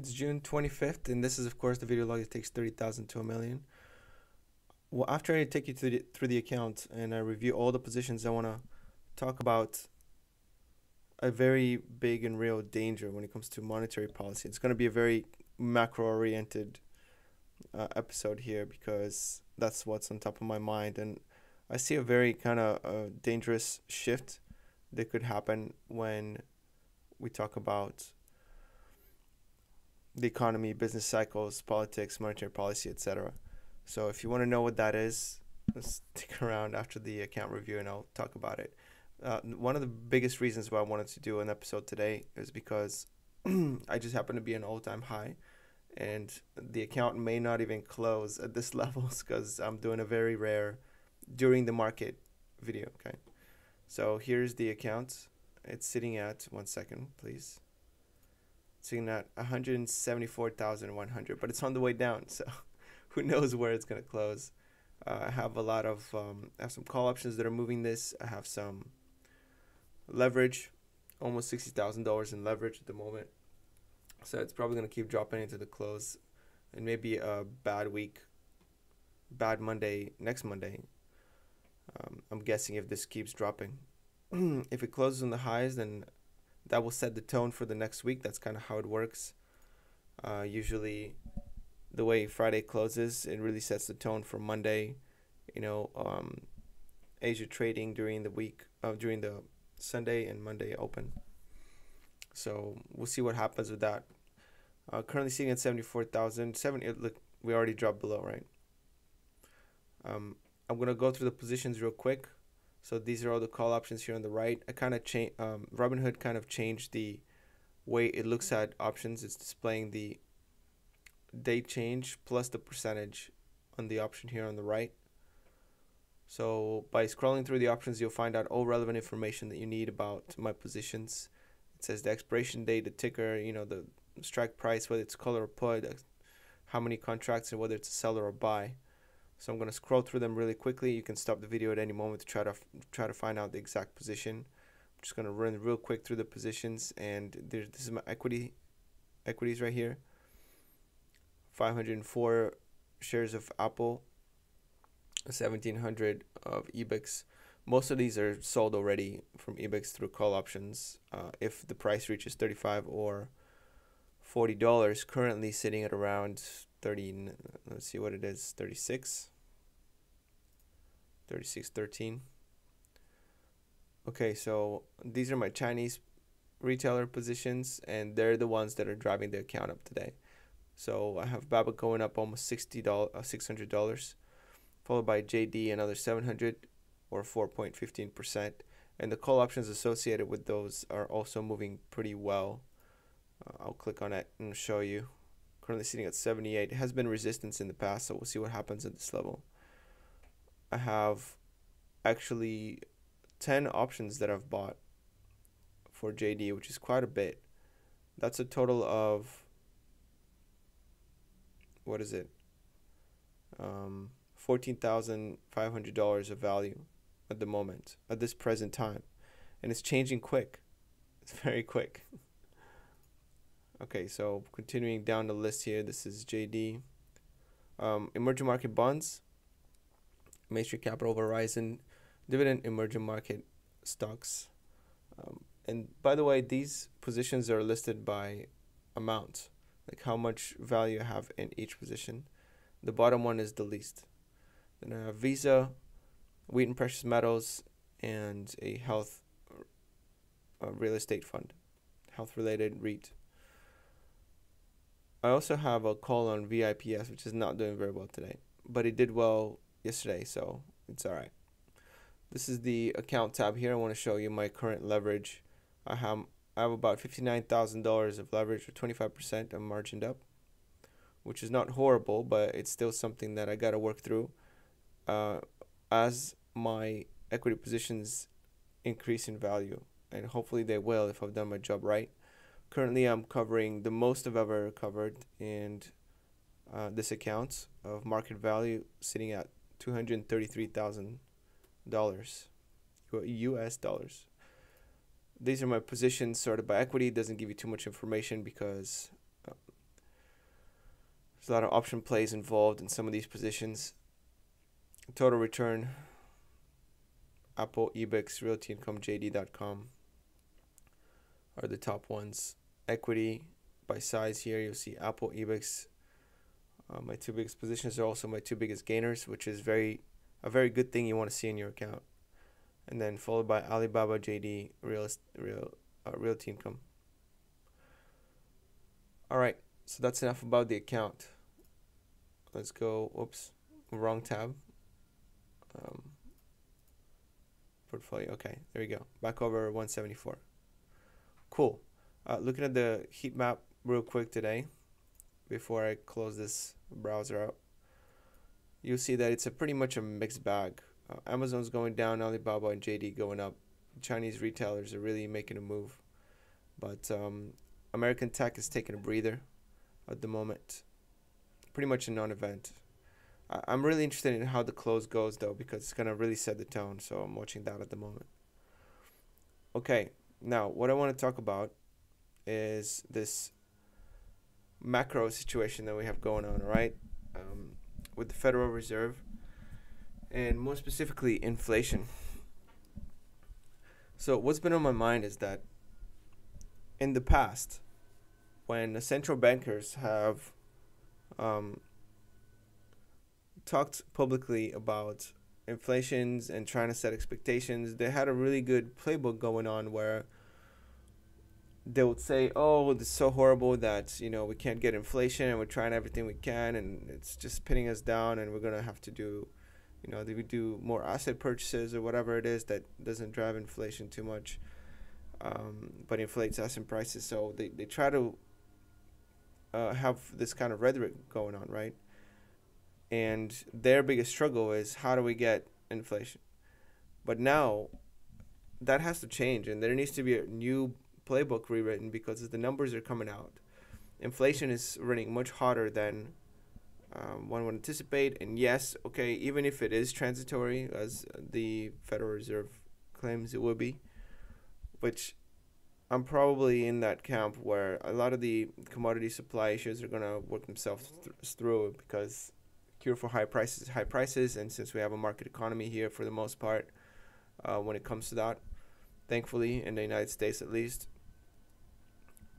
It's June 25th, and this is, of course, the video log that takes 30,000 to a million. Well, after I take you through the account and I review all the positions, I want to talk about a very big and real danger when it comes to monetary policy. It's going to be a very macro-oriented episode here because that's what's on top of my mind, and I see a very kind of dangerous shift that could happen when we talk about the economy, business cycles, politics, monetary policy, etc. So if you want to know what that is, stick around after the account review and I'll talk about it. One of the biggest reasons why I wanted to do an episode today is because I just happen to be an all-time high, and the account may not even close at this levels because I'm doing a very rare during the market video. Okay, so here's the account. It's sitting at, one second please, sitting at 174,100, but it's on the way down, so who knows where it's going to close. I have a lot of I have some call options that are moving this. I have some leverage, almost $60,000 in leverage at the moment, so it's probably going to keep dropping into the close, and maybe a bad week, bad Monday, next Monday. I'm guessing if this keeps dropping. If it closes on the highs, then that will set the tone for the next week. That's kind of how it works. Usually the way Friday closes, it really sets the tone for Monday. Asia trading during the week, during the Sunday and Monday open. So we'll see what happens with that. Currently sitting at 74,000. Look, we already dropped below, right? I'm gonna go through the positions real quick. So these are all the call options here on the right. I kind of Robinhood kind of changed the way it looks at options. It's displaying the date change plus the percentage on the option here on the right. So by scrolling through the options, you'll find out all relevant information that you need about my positions. It says the expiration date, the ticker, the strike price, whether it's call or put, how many contracts, and whether it's a seller or buy. So I'm going to scroll through them really quickly. You can stop the video at any moment to try to find out the exact position. I'm just going to run real quick through the positions, and this is my equities right here. 504 shares of Apple, 1,700 of EBIX. Most of these are sold already from EBIX through call options. If the price reaches $35 or $40, currently sitting at around 30. Let's see what it is. 36.13. Okay, so these are my Chinese retailer positions, and they're the ones that are driving the account up today. So I have Baba going up almost $600, followed by JD another 700 or 4.15%, and the call options associated with those are also moving pretty well. I'll click on it and show you. Currently sitting at 78. It has been resistance in the past, so we'll see what happens at this level. I have actually 10 options that I've bought for JD, which is quite a bit. That's a total of, what is it? $14,500 of value at the moment, at this present time. And it's changing quick. It's very quick. Okay, so continuing down the list here, this is JD. Emerging market bonds, Main Street Capital, Verizon, dividend emerging market stocks. And by the way, these positions are listed by amount, like how much value I have in each position. The bottom one is the least. Then I have Visa, Wheaton Precious Metals, and a health real estate fund, health related REIT. I also have a call on VIPS, which is not doing very well today, but it did well yesterday, so it's all right. This is the account tab here. I want to show you my current leverage. I have about $59,000 of leverage, or 25%. I'm margined up, which is not horrible, but it's still something that I got to work through. As my equity positions increase in value, and hopefully they will if I've done my job right. Currently, I'm covering the most I've ever covered in this account of market value, sitting at $233,000 US dollars. These are my positions sorted by equity. It doesn't give you too much information because a lot of option plays involved in some of these positions. Total return, Apple, EBIX, Realty Income, JD.com are the top ones. Equity by size here, you'll see Apple, EBIX. My two biggest positions are also my two biggest gainers, which is a very good thing you want to see in your account. And then followed by Alibaba, JD, Realty Income. All right, so that's enough about the account. Let's go. Whoops, wrong tab. Portfolio. Okay, there we go. Back over 174. Cool. Looking at the heat map real quick today, before I close this browser out, you'll see that it's pretty much a mixed bag. Amazon's going down, Alibaba and JD going up. Chinese retailers are really making a move, but American tech is taking a breather at the moment. Pretty much a non-event. I'm really interested in how the close goes though, because it's gonna really set the tone. So I'm watching that at the moment. Okay, now what I want to talk about is this macro situation that we have going on. All right, with the Federal Reserve, and more specifically inflation. So what's been on my mind is that in the past, when the central bankers have talked publicly about inflations and trying to set expectations, they had a really good playbook going on where they would say, oh, this is so horrible that, we can't get inflation and we're trying everything we can and it's just pinning us down and we're going to have to do, we do more asset purchases or whatever it is that doesn't drive inflation too much, but inflates asset prices. So they try to have this kind of rhetoric going on, right? And their biggest struggle is, how do we get inflation? But now that has to change, and there needs to be a new playbook rewritten, because as the numbers are coming out, inflation is running much hotter than one would anticipate. And yes, okay, even if it is transitory, as the Federal Reserve claims it will be, which I'm probably in that camp where a lot of the commodity supply issues are going to work themselves through, because cure for high prices, and since we have a market economy here for the most part, when it comes to that, thankfully in the United States at least,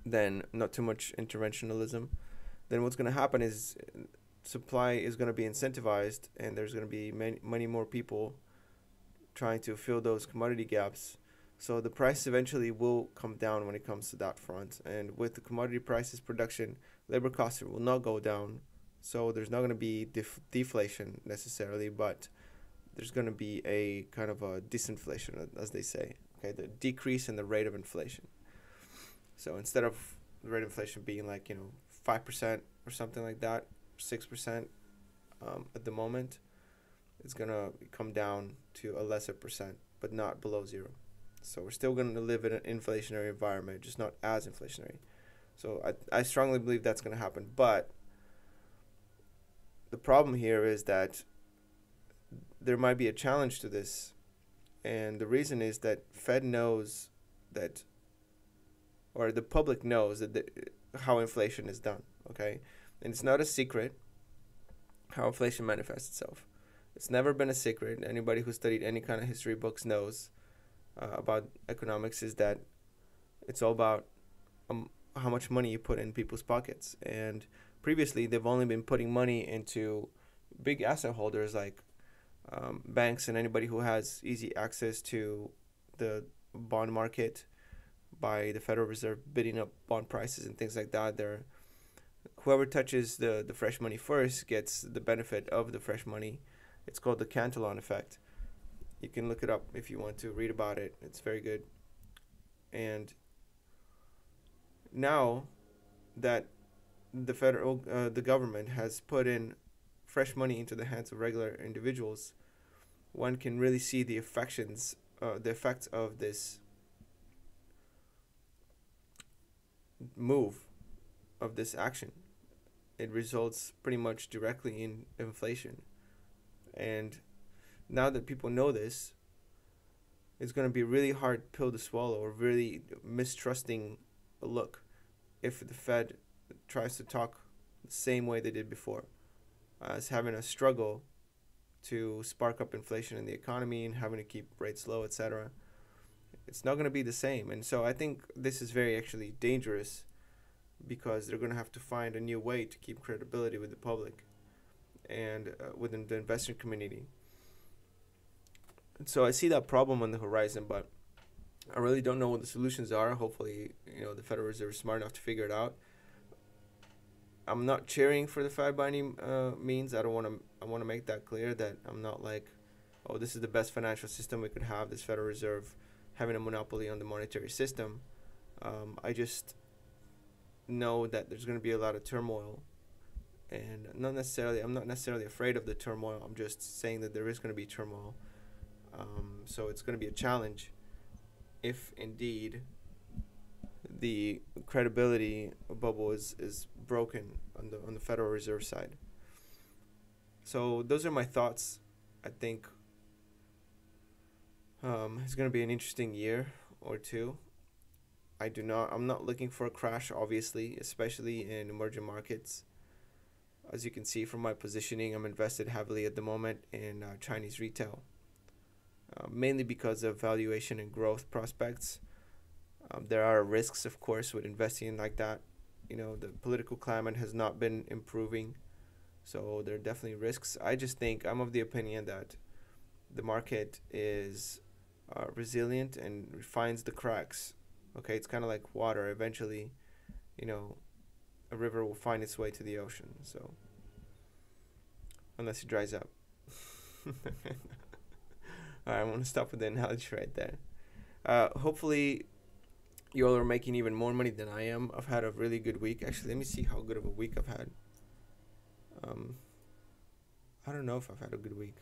then not too much interventionism, then what's going to happen is supply is going to be incentivized, and there's going to be many more people trying to fill those commodity gaps. So the price eventually will come down when it comes to that front. And with the commodity prices, production, labor costs will not go down. So there's not going to be deflation necessarily, but there's going to be a kind of a disinflation, as they say. Okay, the decrease in the rate of inflation. So instead of the rate of inflation being like 5% or something like that, 6% at the moment, it's going to come down to a lesser percent, but not below zero. So we're still going to live in an inflationary environment, just not as inflationary. So I strongly believe that's going to happen. But the problem here is that there might be a challenge to this. And the reason is that Fed knows that, or the public knows that how inflation is done, okay? And it's not a secret how inflation manifests itself. It's never been a secret. Anybody who studied any kind of history books knows about economics is that it's all about how much money you put in people's pockets. And previously, they've only been putting money into big asset holders like banks and anybody who has easy access to the bond market by the Federal Reserve bidding up bond prices and things like that. Whoever touches the fresh money first gets the benefit of the fresh money. It's called the Cantillon effect. You can look it up if you want to read about it. It's very good. And now that the government has put in fresh money into the hands of regular individuals, one can really see the effects of this move, of this action. It results pretty much directly in inflation. And now that people know this, it's going to be a really hard pill to swallow, or really mistrusting look if the Fed tries to talk the same way they did before, as having a struggle to spark up inflation in the economy and having to keep rates low, etc. It's not going to be the same. And so I think this is very actually dangerous, because they're going to have to find a new way to keep credibility with the public and within the investment community. And so I see that problem on the horizon, but I really don't know what the solutions are. Hopefully, the Federal Reserve is smart enough to figure it out. I'm not cheering for the Fed by any means. I want to make that clear, that I'm not like, oh, this is the best financial system we could have, this Federal Reserve having a monopoly on the monetary system. I just know that there's going to be a lot of turmoil, and I'm not necessarily afraid of the turmoil. I'm just saying that there is going to be turmoil. So it's going to be a challenge if indeed the credibility bubble is broken on the Federal Reserve side. So those are my thoughts. I think it's going to be an interesting year or two. I'm not looking for a crash, obviously, especially in emerging markets. As you can see from my positioning, I'm invested heavily at the moment in Chinese retail, mainly because of valuation and growth prospects. There are risks, of course, with investing like that. The political climate has not been improving, so there are definitely risks. I just think I'm of the opinion that the market is resilient and finds the cracks. Okay, it's kind of like water. Eventually, a river will find its way to the ocean. So, unless it dries up. All right, I'm gonna stop with the analogy right there. Hopefully, you all are making even more money than I am. I've had a really good week. Actually, let me see how good of a week I've had. I don't know if I've had a good week.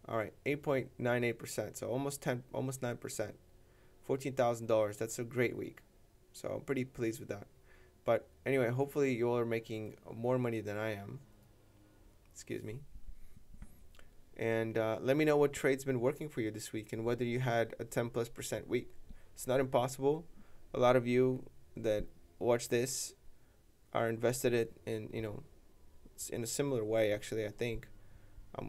All right, 8.98%. So almost 9%. $14,000. That's a great week. So I'm pretty pleased with that. But anyway, hopefully you all are making more money than I am. Excuse me. And let me know what trade's been working for you this week and whether you had a 10+% week. It's not impossible. A lot of you that watch this are invested in in a similar way, actually, I think.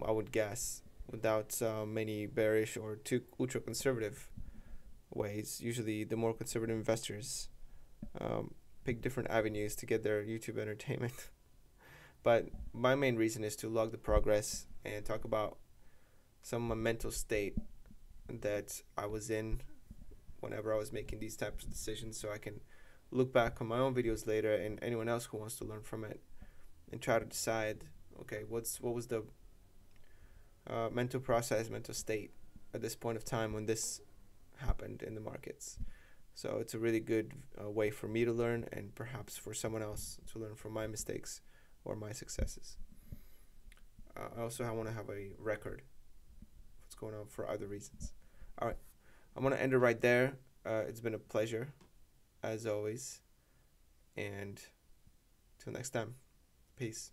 I would guess, without many bearish or too ultra conservative ways. Usually the more conservative investors pick different avenues to get their YouTube entertainment. But my main reason is to log the progress and talk about some of my mental state that I was in whenever I was making these types of decisions, so I can look back on my own videos later, and anyone else who wants to learn from it, and try to decide, okay, what was the mental process, mental state at this point of time when this happened in the markets. So it's a really good way for me to learn, and perhaps for someone else to learn from my mistakes or my successes. I also want to have a record of what's going on for other reasons. All right, I'm going to end it right there. It's been a pleasure, as always. And till next time, peace.